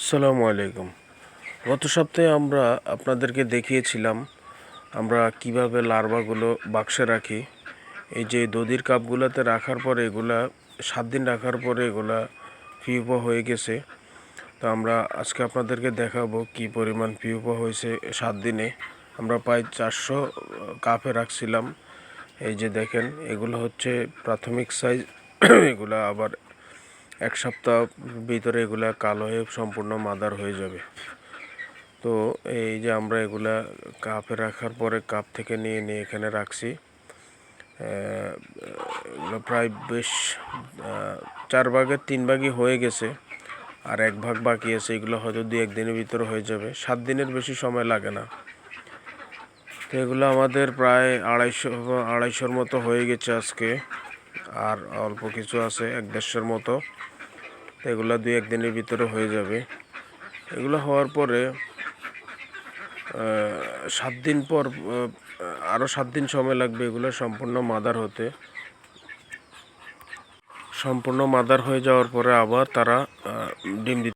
আসসালামু আলাইকুম। গত সপ্তাহে আমরা আপনাদেরকে দেখিয়েছিলাম আমরা কিভাবে লার্ভাগুলো বাক্সে রাখি। এই যে দধির কাপগুলোতে রাখার পরে এগুলা 7 দিন রাখার পরে এগুলা পিউপা হয়ে গেছে। তো আমরা আজকে আপনাদেরকে দেখাবো কি পরিমাণ পিউপা হয়েছে 7 দিনে। আমরা প্রায় 400 কাপে রাখছিলাম। এই যে দেখেন, এগুলো হচ্ছে প্রাথমিক সাইজ। এগুলা আবার 1 সপ্তাহ ভিতরে এগুলা কালো হয়ে সম্পূর্ণ মাদার হয়ে যাবে। তো এই যে আমরা এগুলা কাপে রাখার পরে কাপ থেকে নিয়ে এখানে রাখছি। এগুলো প্রায় বেশ 4 ভাগের 3 ভাগই হয়ে গেছে, আর 1 ভাগ বাকি আছে। এগুলো হয়তো 2-1 দিনের ভিতরে হয়ে যাবে, 7 দিনের বেশি সময় লাগে না। তো এগুলো আমাদের প্রায় 250-250-র মতো হয়ে গেছে আজকে, আর অল্প কিছু আছে 1-150-র মতো। এগুলো 2-1 দিনের ভিতরে হয়ে যাবে। এগুলো হওয়ার পরে 7 দিন পর আরও 7 দিন সময় লাগবে এগুলো সম্পূর্ণ মাদার হতে। সম্পূর্ণ মাদার হয়ে যাওয়ার পরে আবার তারা ডিম দিতে